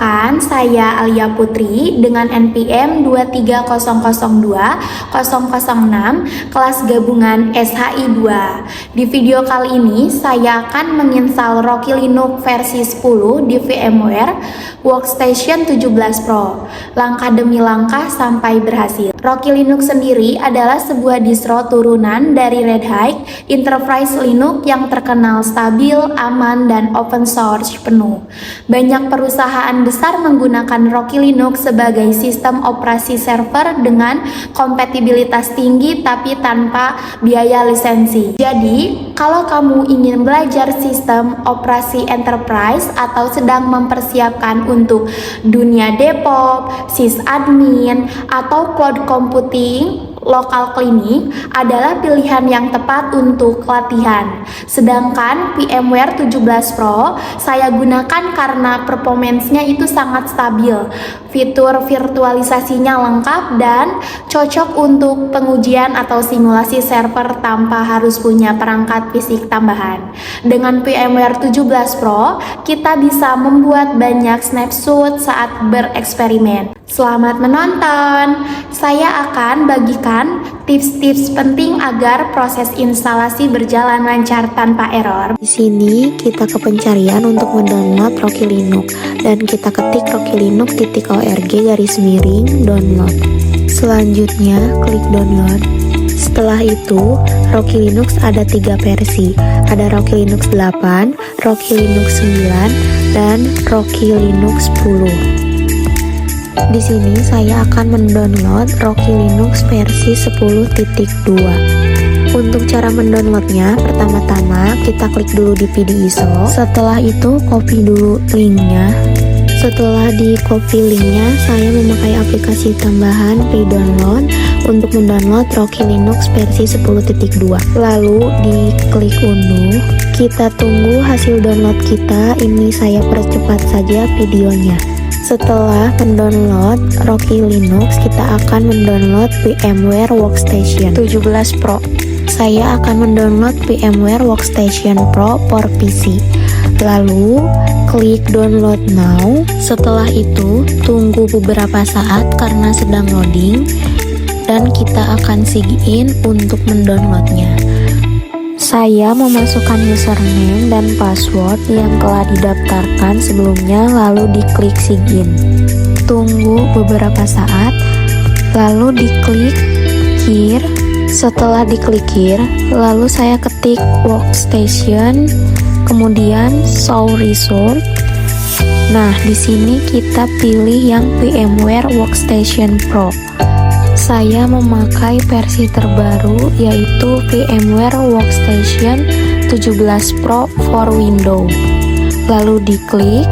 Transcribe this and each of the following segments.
Perkenalkan, saya Alia Putri dengan NPM 23002-006 kelas gabungan SHI 2. Di video kali ini, saya akan menginstal Rocky Linux versi 10 di VMware Workstation 17 Pro. Langkah demi langkah sampai berhasil. Rocky Linux sendiri adalah sebuah distro turunan dari Red Hat Enterprise Linux yang terkenal stabil, aman, dan open source penuh. Banyak perusahaan besar menggunakan Rocky Linux sebagai sistem operasi server dengan kompatibilitas tinggi tapi tanpa biaya lisensi. Jadi, kalau kamu ingin belajar sistem operasi enterprise atau sedang mempersiapkan untuk dunia DevOps, sysadmin, atau cloud computing, lokal klinik adalah pilihan yang tepat untuk latihan. Sedangkan VMware 17 Pro saya gunakan karena performance-nya itu sangat stabil. Fitur virtualisasinya lengkap dan cocok untuk pengujian atau simulasi server tanpa harus punya perangkat fisik tambahan. Dengan VMware 17 Pro, kita bisa membuat banyak snapshot saat bereksperimen. Selamat menonton. Saya akan bagikan tips-tips penting agar proses instalasi berjalan lancar tanpa error. Di sini kita ke pencarian untuk mendownload Rocky Linux dan kita ketik rocky-linux.org/download. Selanjutnya klik download. Setelah itu, Rocky Linux ada 3 versi. Ada Rocky Linux 8, Rocky Linux 9, dan Rocky Linux 10. Di sini saya akan mendownload Rocky Linux versi 10.2. Untuk cara mendownloadnya, pertama-tama kita klik dulu di PDISO. Setelah itu copy dulu linknya. Setelah di copy linknya, saya memakai aplikasi tambahan pre-download untuk mendownload Rocky Linux versi 10.2. Lalu diklik unduh. Kita tunggu hasil download kita. Ini saya percepat saja videonya. Setelah mendownload Rocky Linux, kita akan mendownload VMware Workstation 17 Pro. Saya akan mendownload VMware Workstation Pro for PC. Lalu klik download now. Setelah itu tunggu beberapa saat karena sedang loading dan kita akan sign in untuk mendownloadnya. Saya memasukkan username dan password yang telah didaftarkan sebelumnya, lalu diklik sign in. Tunggu beberapa saat, lalu diklik here. Setelah diklik here, lalu saya ketik workstation, kemudian show result. Nah, di sini kita pilih yang VMware Workstation Pro. Saya memakai versi terbaru yaitu VMware Workstation 17 Pro for Windows. Lalu diklik,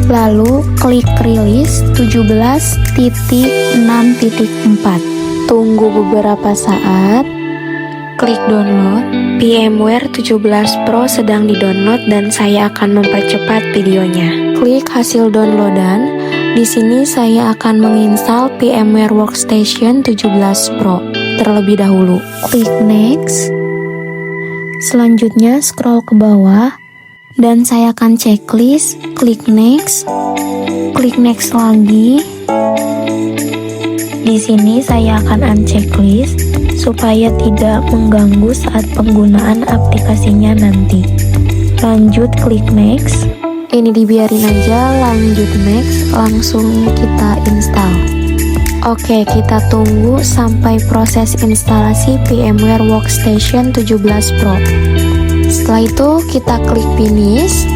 lalu klik release 17.6.4. Tunggu beberapa saat, klik download. VMware 17 Pro sedang di-download dan saya akan mempercepat videonya. Klik hasil downloadan. Di sini saya akan menginstal VMware Workstation 17 Pro terlebih dahulu. Klik next. Selanjutnya scroll ke bawah dan saya akan checklist. Klik next. Klik next lagi. Di sini saya akan unchecklist supaya tidak mengganggu saat penggunaan aplikasinya nanti. Lanjut klik next. Ini dibiarin aja, lanjut next, langsung kita install. Oke, kita tunggu sampai proses instalasi VMware Workstation 17 Pro. Setelah itu kita klik finish.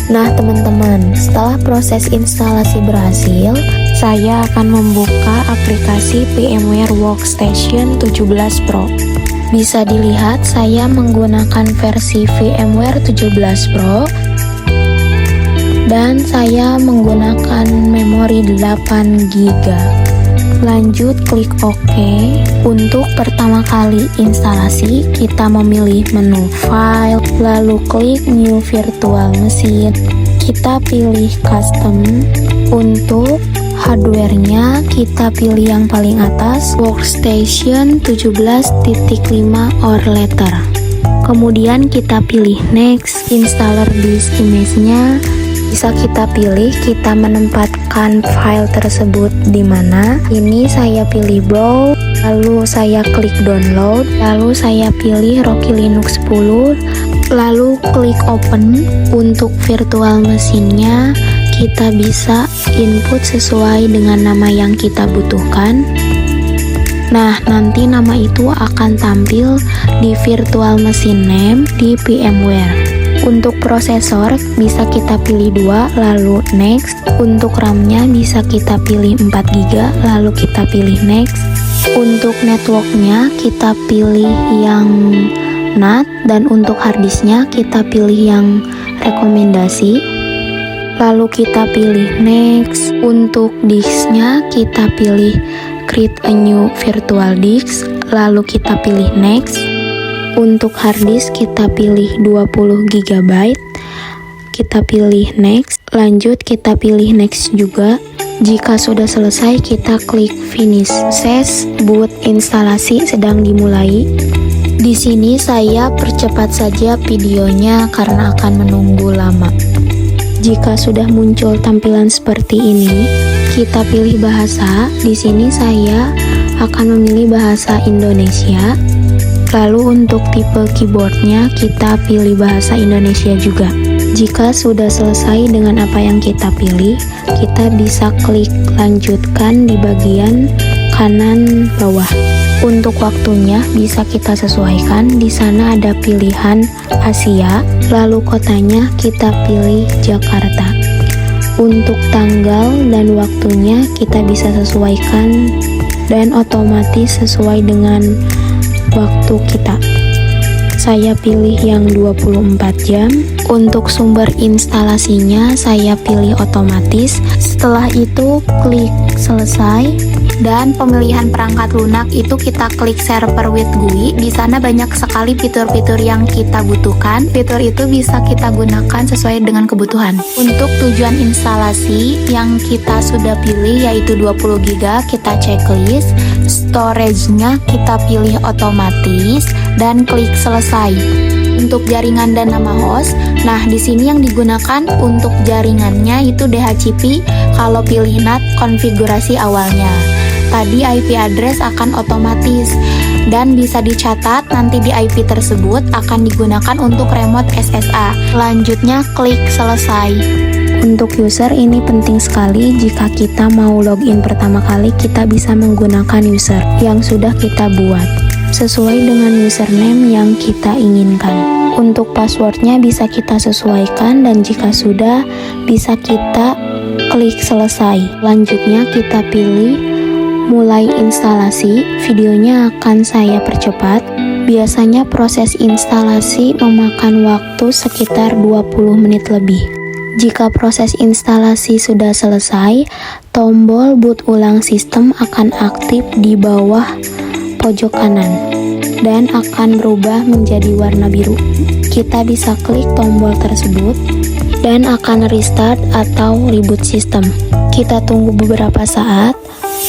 Nah teman-teman, setelah proses instalasi berhasil, saya akan membuka aplikasi VMware Workstation 17 Pro. Bisa dilihat saya menggunakan versi VMware 17 Pro dan saya menggunakan memori 8 GB. Lanjut klik OK. Untuk pertama kali instalasi, kita memilih menu file, lalu klik new virtual machine. Kita pilih custom. Untuk hardware-nya kita pilih yang paling atas, Workstation 17.5 or later. Kemudian kita pilih next, installer disk image-nya Bisa kita pilih kita menempatkan file tersebut di mana. Ini saya pilih browse, lalu saya klik download, lalu saya pilih Rocky Linux 10, lalu klik open. Untuk virtual mesinnya kita bisa input sesuai dengan nama yang kita butuhkan. Nah, nanti nama itu akan tampil di virtual machine name di VMware. Untuk prosesor bisa kita pilih 2, lalu next. Untuk RAM-nya bisa kita pilih 4 GB, lalu kita pilih next. Untuk networknya kita pilih yang NAT, dan untuk harddisknya kita pilih yang rekomendasi, lalu kita pilih next. Untuk disknya kita pilih create a new virtual disk, lalu kita pilih next. Untuk harddisk kita pilih 20 GB, kita pilih next. Lanjut kita pilih next juga. Jika sudah selesai kita klik finish. Ses boot instalasi sedang dimulai. Di sini saya percepat saja videonya karena akan menunggu lama. Jika sudah muncul tampilan seperti ini, kita pilih bahasa. Di sini saya akan memilih bahasa Indonesia. Lalu untuk tipe keyboardnya kita pilih bahasa Indonesia juga. Jika sudah selesai dengan apa yang kita pilih, kita bisa klik lanjutkan di bagian kanan bawah. Untuk waktunya bisa kita sesuaikan. Di sana ada pilihan Asia, lalu kotanya kita pilih Jakarta. Untuk tanggal dan waktunya kita bisa sesuaikan dan otomatis sesuai dengan waktu kita. Saya pilih yang 24 jam. Untuk sumber instalasinya saya pilih otomatis. Setelah itu klik selesai. Dan pemilihan perangkat lunak itu kita klik server with GUI. Di sana banyak sekali fitur-fitur yang kita butuhkan. Fitur itu bisa kita gunakan sesuai dengan kebutuhan. Untuk tujuan instalasi yang kita sudah pilih yaitu 20 GB, kita checklist. Storage-nya kita pilih otomatis dan klik selesai. Untuk jaringan dan nama host, nah di sini yang digunakan untuk jaringannya itu DHCP. Kalau pilih NAT konfigurasi awalnya. Tadi IP address akan otomatis dan bisa dicatat nanti di IP tersebut akan digunakan untuk remote SSA. Selanjutnya klik selesai. Untuk user ini penting sekali. Jika kita mau login pertama kali, kita bisa menggunakan user yang sudah kita buat sesuai dengan username yang kita inginkan. Untuk passwordnya bisa kita sesuaikan dan jika sudah bisa kita klik selesai. Lanjutnya kita pilih mulai instalasi. Videonya akan saya percepat. Biasanya proses instalasi memakan waktu sekitar 20 menit lebih. Jika proses instalasi sudah selesai, tombol boot ulang sistem akan aktif di bawah pojok kanan dan akan berubah menjadi warna biru. Kita bisa klik tombol tersebut dan akan restart atau reboot sistem. Kita tunggu beberapa saat.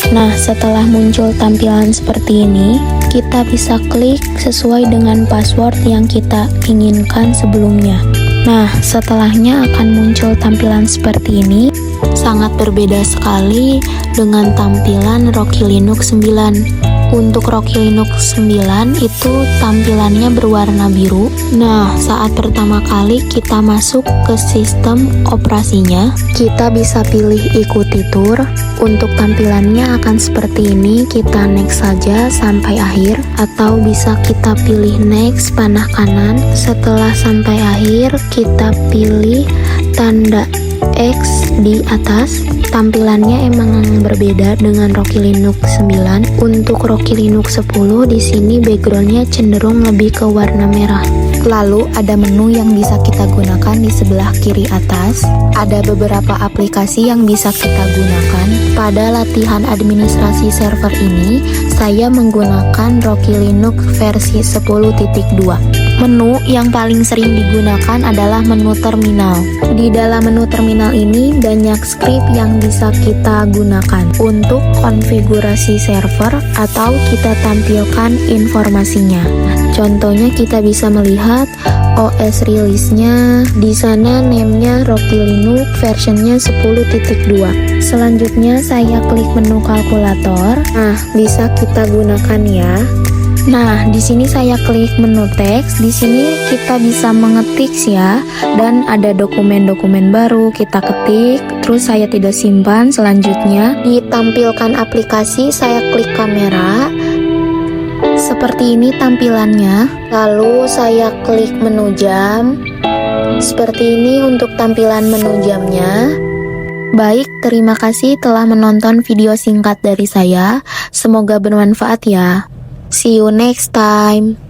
Nah, setelah muncul tampilan seperti ini, kita bisa klik sesuai dengan password yang kita inginkan sebelumnya. Nah, setelahnya akan muncul tampilan seperti ini. Sangat berbeda sekali dengan tampilan Rocky Linux 9. Untuk Rocky Linux 9 itu tampilannya berwarna biru. Nah, saat pertama kali kita masuk ke sistem operasinya, kita bisa pilih ikuti tour. Untuk tampilannya akan seperti ini, kita next saja sampai akhir, atau bisa kita pilih next panah kanan. Setelah sampai akhir, kita pilih tanda X di atas. Tampilannya emang berbeda dengan Rocky Linux 9. Untuk Rocky Linux 10 di sini backgroundnya cenderung lebih ke warna merah. Lalu ada menu yang bisa kita gunakan di sebelah kiri atas. Ada beberapa aplikasi yang bisa kita gunakan. Pada latihan administrasi server ini, saya menggunakan Rocky Linux versi 10.2. Menu yang paling sering digunakan adalah menu terminal. Di dalam menu terminal ini banyak script yang bisa kita gunakan untuk konfigurasi server atau kita tampilkan informasinya. Contohnya kita bisa melihat OS rilisnya. Di sana name-nya Rocky Linux versionnya 10.2. Selanjutnya saya klik menu kalkulator. Nah, bisa kita gunakan ya. Nah, di sini saya klik menu teks. Di sini kita bisa mengetik ya, dan ada dokumen-dokumen baru kita ketik. Terus saya tidak simpan. Selanjutnya ditampilkan aplikasi, saya klik kamera. Seperti ini tampilannya. Lalu saya klik menu jam. Seperti ini untuk tampilan menu jamnya. Baik, terima kasih telah menonton video singkat dari saya. Semoga bermanfaat ya. See you next time.